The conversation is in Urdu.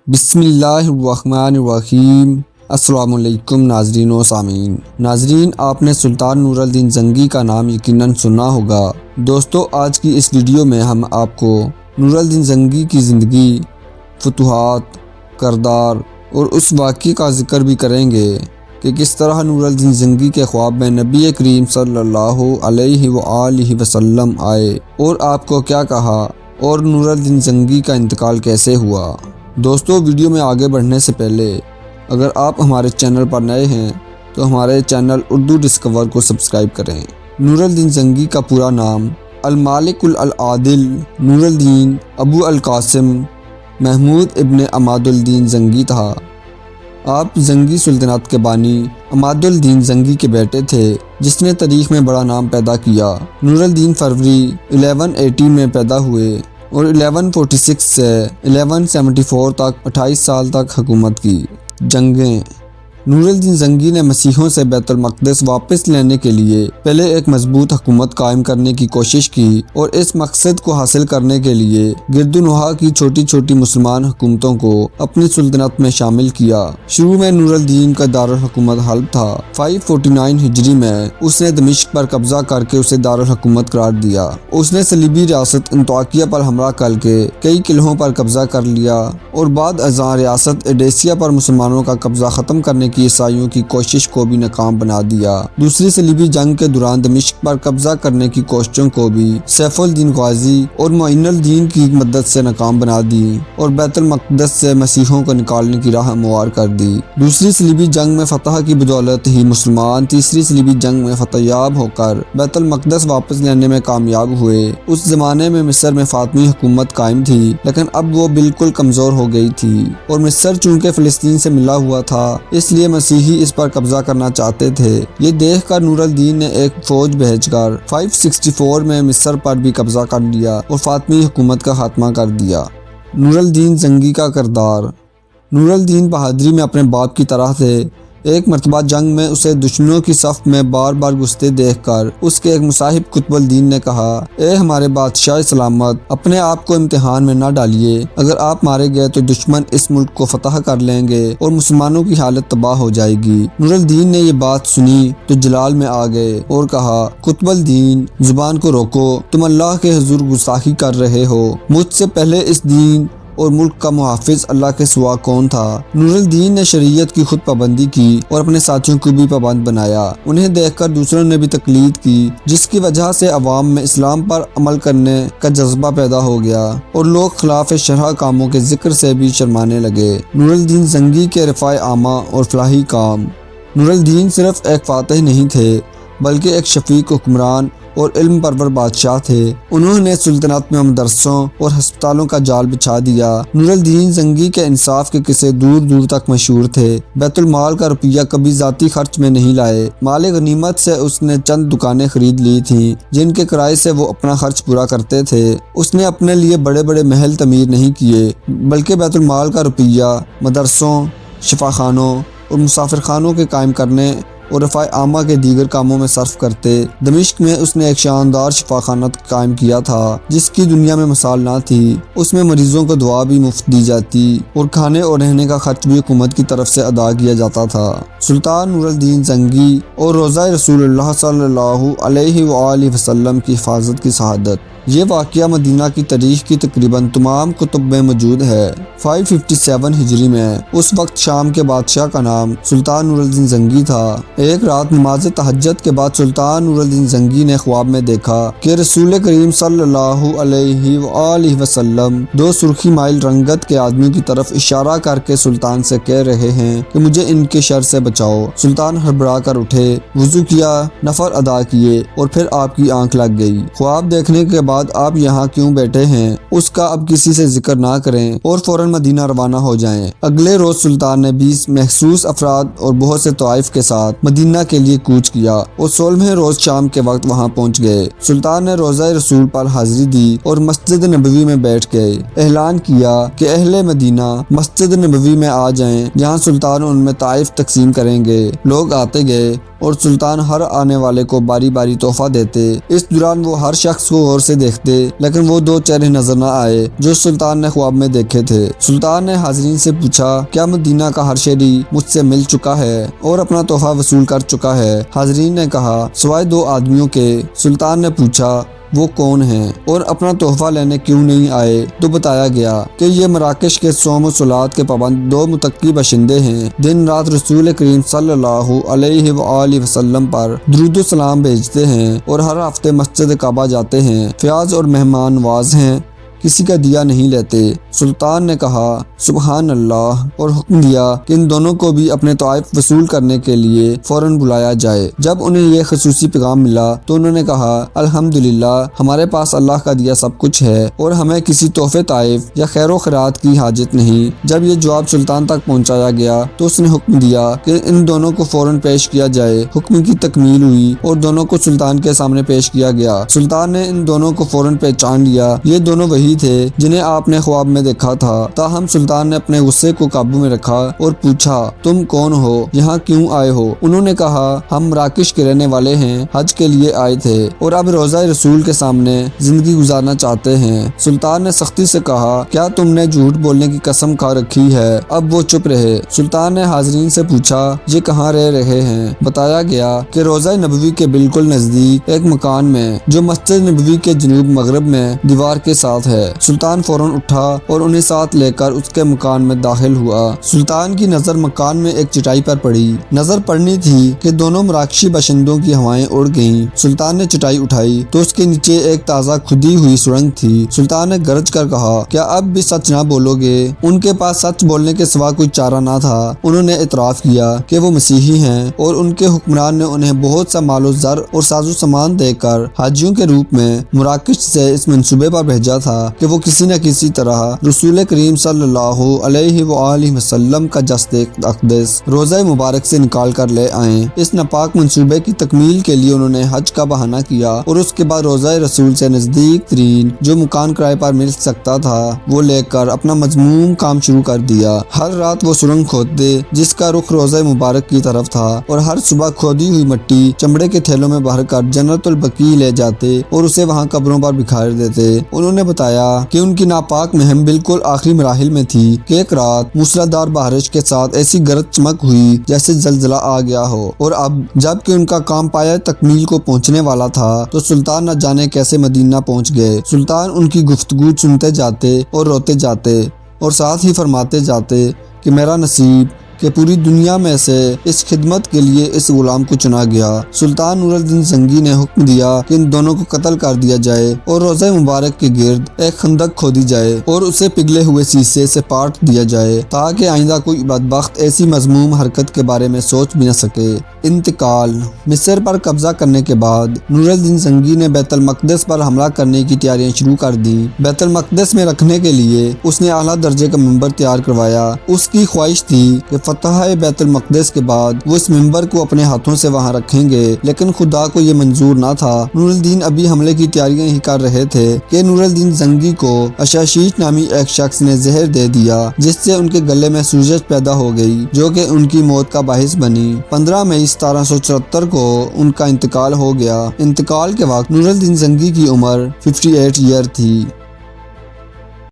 بسم اللہ الرحمن الرحیم۔ السلام علیکم ناظرین و سامعین۔ ناظرین، آپ نے سلطان نور الدین زنگی کا نام یقیناً سنا ہوگا۔ دوستو، آج کی اس ویڈیو میں ہم آپ کو نور الدین زنگی کی زندگی، فتوحات، کردار اور اس واقعے کا ذکر بھی کریں گے کہ کس طرح نور الدین زنگی کے خواب میں نبی کریم صلی اللہ علیہ وآلہ وسلم آئے اور آپ کو کیا کہا اور نور الدین زنگی کا انتقال کیسے ہوا۔ دوستو، ویڈیو میں آگے بڑھنے سے پہلے اگر آپ ہمارے چینل پر نئے ہیں تو ہمارے چینل اردو ڈسکور کو سبسکرائب کریں۔ نور الدین زنگی کا پورا نام المالک العادل نور الدین ابو القاسم محمود ابن عماد الدین زنگی تھا۔ آپ زنگی سلطنت کے بانی عماد الدین زنگی کے بیٹے تھے، جس نے تاریخ میں بڑا نام پیدا کیا۔ نور الدین فروری 1180 میں پیدا ہوئے اور 1146 سے 1174 تک 28 سال تک حکومت کی۔ جنگیں۔ نور الدین زنگی نے مسیحیوں سے بیت المقدس واپس لینے کے لیے پہلے ایک مضبوط حکومت قائم کرنے کی کوشش کی اور اس مقصد کو حاصل کرنے کے لیے گرد و نواح کی چھوٹی چھوٹی مسلمان حکومتوں کو اپنی سلطنت میں شامل کیا۔ شروع میں نور الدین کا دارالحکومت حلب تھا۔ 549 ہجری میں اس نے دمشق پر قبضہ کر کے اسے دارالحکومت قرار دیا۔ اس نے صلیبی ریاست انطاکیہ پر حملہ کر کے کئی قلعوں پر قبضہ کر لیا اور بعد ازاں ریاست ایڈیسیا پر مسلمانوں کا قبضہ ختم کرنے کی عیسائیوں کی کوشش کو بھی ناکام بنا دیا۔ دوسری صلیبی جنگ کے دوران دمشق پر قبضہ کرنے کی کوششوں کو بھی سیف الدین غازی اور معین الدین کی مدد سے ناکام بنا دی اور بیت المقدس سے مسیحیوں کو نکالنے کی راہ ہموار کر دی۔ دوسری صلیبی جنگ میں فتح کی بدولت ہی مسلمان تیسری صلیبی جنگ میں فتح یاب ہو کر بیت المقدس واپس لینے میں کامیاب ہوئے۔ اس زمانے میں مصر میں فاطمی حکومت قائم تھی، لیکن اب وہ بالکل کمزور ہو گئی تھی اور مصر چونکہ فلسطین سے ملا ہوا تھا، اس لیے مسیحی اس پر قبضہ کرنا چاہتے تھے۔ یہ دیکھ کر نور الدین نے ایک فوج بھیج کر 564 میں مصر پر بھی قبضہ کر لیا اور فاطمی حکومت کا خاتمہ کر دیا۔ نور الدین زنگی کا کردار۔ نور الدین بہادری میں اپنے باپ کی طرح تھے۔ ایک مرتبہ جنگ میں اسے دشمنوں کی صف میں بار بار گھستے دیکھ کر اس کے ایک مصاحب قطب الدین نے کہا، اے ہمارے بادشاہ سلامت، اپنے آپ کو امتحان میں نہ ڈالیے۔ اگر آپ مارے گئے تو دشمن اس ملک کو فتح کر لیں گے اور مسلمانوں کی حالت تباہ ہو جائے گی۔ نور الدین نے یہ بات سنی تو جلال میں آ گئے اور کہا، قطب الدین، زبان کو روکو، تم اللہ کے حضور گستاخی کر رہے ہو۔ مجھ سے پہلے اس دین اور ملک کا محافظ اللہ کے سوا کون تھا؟ نور الدین نے شریعت کی خود پابندی کی اور اپنے ساتھیوں کو بھی پابند بنایا۔ انہیں دیکھ کر دوسروں نے بھی تقلید کی، جس کی وجہ سے عوام میں اسلام پر عمل کرنے کا جذبہ پیدا ہو گیا اور لوگ خلاف شرع کاموں کے ذکر سے بھی شرمانے لگے۔ نور الدین زنگی کے رفع عامہ اور فلاحی کام۔ نور الدین صرف ایک فاتح نہیں تھے بلکہ ایک شفیق حکمران اور علم پرور بادشاہ تھے۔ انہوں نے سلطنت میں مدرسوں اور ہسپتالوں کا جال بچھا دیا۔ نور الدین زنگی کے انصاف کے قصے دور دور تک مشہور تھے۔ بیت المال کا روپیہ کبھی ذاتی خرچ میں نہیں لائے۔ مال غنیمت سے اس نے چند دکانیں خرید لی تھیں جن کے کرائے سے وہ اپنا خرچ پورا کرتے تھے۔ اس نے اپنے لیے بڑے بڑے محل تعمیر نہیں کیے بلکہ بیت المال کا روپیہ مدرسوں، شفاخانوں اور مسافرخانوں کے قائم کرنے اور رفع عامہ کے دیگر کاموں میں صرف کرتے۔ دمشق میں اس نے ایک شاندار شفاخانہ قائم کیا تھا جس کی دنیا میں مثال نہ تھی۔ اس میں مریضوں کو دوا بھی مفت دی جاتی اور کھانے اور رہنے کا خرچ بھی حکومت کی طرف سے ادا کیا جاتا تھا۔ سلطان نور الدین زنگی اور روضہ رسول اللہ صلی اللہ علیہ وآلہ وسلم کی حفاظت کی شہادت۔ یہ واقعہ مدینہ کی تاریخ کی تقریباً تمام کتب میں موجود ہے۔ 557 ہجری میں اس وقت شام کے بادشاہ کا نام سلطان نور الدین زنگی تھا۔ ایک رات نماز تہجد کے بعد سلطان نور الدین زنگی نے خواب میں دیکھا کہ رسول کریم صلی اللہ علیہ وآلہ وسلم دو سرخی مائل رنگت کے آدمیوں کی طرف اشارہ کر کے سلطان سے کہہ رہے ہیں کہ مجھے ان کے شر سے بچاؤ۔ سلطان ہڑبڑا کر اٹھے، وضو کیا، نفل ادا کیے اور پھر آپ کی آنکھ لگ گئی۔ خواب دیکھنے کے بعد آپ یہاں کیوں بیٹھے ہیں اس کا اب کسی سے ذکر نہ کریں اور فوراً مدینہ روانہ ہو جائیں۔ اگلے روز سلطان نے 20 محسوس افراد اور بہت سے طوائف کے ساتھ مدینہ کے لیے کوچ کیا اور 16ویں روز شام کے وقت وہاں پہنچ گئے۔ سلطان نے روضہ رسول پر حاضری دی اور مسجد نبوی میں بیٹھ گئے۔ اعلان کیا کہ اہل مدینہ مسجد نبوی میں آ جائیں، جہاں سلطان ان میں تحائف تقسیم کریں گے۔ لوگ آتے گئے اور سلطان ہر آنے والے کو باری باری تحفہ دیتے۔ اس دوران وہ ہر شخص کو غور سے دیکھتے، لیکن وہ 2 چہرے نظر نہ آئے جو سلطان نے خواب میں دیکھے تھے۔ سلطان نے حاضرین سے پوچھا، کیا مدینہ کا ہر شہری مجھ سے مل چکا ہے اور اپنا تحفہ وصول کر چکا ہے؟ حاضرین نے کہا، سوائے 2 آدمیوں کے۔ سلطان نے پوچھا، وہ کون ہیں اور اپنا تحفہ لینے کیوں نہیں آئے؟ تو بتایا گیا کہ یہ مراکش کے صوم و صلات کے پابند 2 متقی باشندے ہیں، دن رات رسول کریم صلی اللہ علیہ وآلہ وسلم پر درود و سلام بھیجتے ہیں اور ہر ہفتے مسجد کعبہ جاتے ہیں، فیاض اور مہمان نواز ہیں، کسی کا دیا نہیں لیتے۔ سلطان نے کہا، سبحان اللہ، اور حکم دیا کہ ان دونوں کو بھی اپنے تحائف وصول کرنے کے لیے فوراً بلایا جائے۔ جب انہیں یہ خصوصی پیغام ملا تو انہوں نے کہا، الحمدللہ، ہمارے پاس اللہ کا دیا سب کچھ ہے اور ہمیں کسی تحفے تحائف یا خیر و خیرات کی حاجت نہیں۔ جب یہ جواب سلطان تک پہنچایا گیا تو اس نے حکم دیا کہ ان دونوں کو فوراً پیش کیا جائے۔ حکم کی تکمیل ہوئی اور دونوں کو سلطان کے سامنے پیش کیا گیا۔ سلطان نے ان دونوں کو فوراً پہچان لیا، یہ دونوں وہی تھے جنہیں آپ نے خواب میں دیکھا تھا۔ تاہم سلطان نے اپنے غصے کو قابو میں رکھا اور پوچھا، تم کون ہو؟ یہاں کیوں آئے ہو؟ انہوں نے کہا، ہم مراکش کے رہنے والے ہیں، حج کے لیے آئے تھے اور اب روضہ رسول کے سامنے زندگی گزارنا چاہتے ہیں۔ سلطان نے سختی سے کہا، کیا تم نے جھوٹ بولنے کی قسم کھا رکھی ہے؟ اب وہ چپ رہے۔ سلطان نے حاضرین سے پوچھا، یہ کہاں رہ رہے ہیں؟ بتایا گیا کہ روضہ نبوی کے بالکل نزدیک ایک مکان میں جو مسجد نبوی کے جنوب مغرب میں دیوار کے ساتھ ہے۔ سلطان فوراً اٹھا اور انہیں ساتھ لے کر اس کے مکان میں داخل ہوا۔ سلطان کی نظر مکان میں ایک چٹائی پر پڑی۔ نظر پڑنی تھی کہ دونوں مراکشی باشندوں کی ہوائیں اڑ گئیں۔ سلطان نے چٹائی اٹھائی تو اس کے نیچے ایک تازہ کھدی ہوئی سرنگ تھی۔ سلطان نے گرج کر کہا، کیا اب بھی سچ نہ بولو گے؟ ان کے پاس سچ بولنے کے سوا کوئی چارہ نہ تھا۔ انہوں نے اعتراف کیا کہ وہ مسیحی ہیں اور ان کے حکمران نے انہیں بہت سا مال و زر اور ساز و سامان دے کر حاجیوں کے روپ میں مراکش سے اس منصوبے پر بھیجا تھا کہ وہ کسی نہ کسی طرح رسول کریم صلی اللہ علیہ وآلہ وسلم کا جسد اقدس روضہ مبارک سے نکال کر لے آئیں۔ اس ناپاک منصوبے کی تکمیل کے لیے انہوں نے حج کا بہانہ کیا اور اس کے بعد روضہ رسول سے نزدیک ترین جو مکان کرائے پر مل سکتا تھا وہ لے کر اپنا مذموم کام شروع کر دیا۔ ہر رات وہ سرنگ کھودتے جس کا رخ روضہ مبارک کی طرف تھا اور ہر صبح کھودی ہوئی مٹی چمڑے کے تھیلوں میں بھر کر جنت البقیع لے جاتے اور اسے وہاں قبروں پر بکھیر دیتے۔ انہوں نے بتایا کہ ان کی ناپاک مہم بالکل آخری مراحل میں تھی کہ ایک رات موسلادھار بارش کے ساتھ ایسی گرج چمک ہوئی جیسے زلزلہ آ گیا ہو، اور اب جب کہ ان کا کام پایہ تکمیل کو پہنچنے والا تھا تو سلطان نہ جانے کیسے مدینہ پہنچ گئے۔ سلطان ان کی گفتگو سنتے جاتے اور روتے جاتے اور ساتھ ہی فرماتے جاتے کہ میرا نصیب کہ پوری دنیا میں سے اس خدمت کے لیے اس غلام کو چنا گیا۔ سلطان نور الدین زنگی نے حکم دیا کہ ان دونوں کو قتل کر دیا جائے اور روضہ مبارک کے گرد ایک خندق کھودی جائے اور اسے پگھلے ہوئے سیسے سے پاٹ دیا جائے تاکہ آئندہ کوئی بدبخت ایسی مذموم حرکت کے بارے میں سوچ بھی نہ سکے۔ انتقال۔ مصر پر قبضہ کرنے کے بعد نور الدین زنگی نے بیت المقدس پر حملہ کرنے کی تیاریاں شروع کر دیں۔ بیت المقدس میں رکھنے کے لیے اس نے اعلیٰ درجے کا منبر تیار کروایا۔ اس کی خواہش تھی کہ فتح بیت المقدس کے بعد وہ اس منبر کو اپنے ہاتھوں سے وہاں رکھیں گے، لیکن خدا کو یہ منظور نہ تھا۔ نور الدین ابھی حملے کی تیاریاں ہی کر رہے تھے کہ نور الدین زنگی کو اشاشیش نامی ایک شخص نے زہر دے دیا جس سے ان کے گلے میں سوزش پیدا ہو گئی جو کہ ان کی موت کا باعث بنی۔ 15 مئی 1774 کو ان کا انتقال ہو گیا۔ انتقال کے وقت نور الدین زنگی کی عمر 58 ایئر تھی۔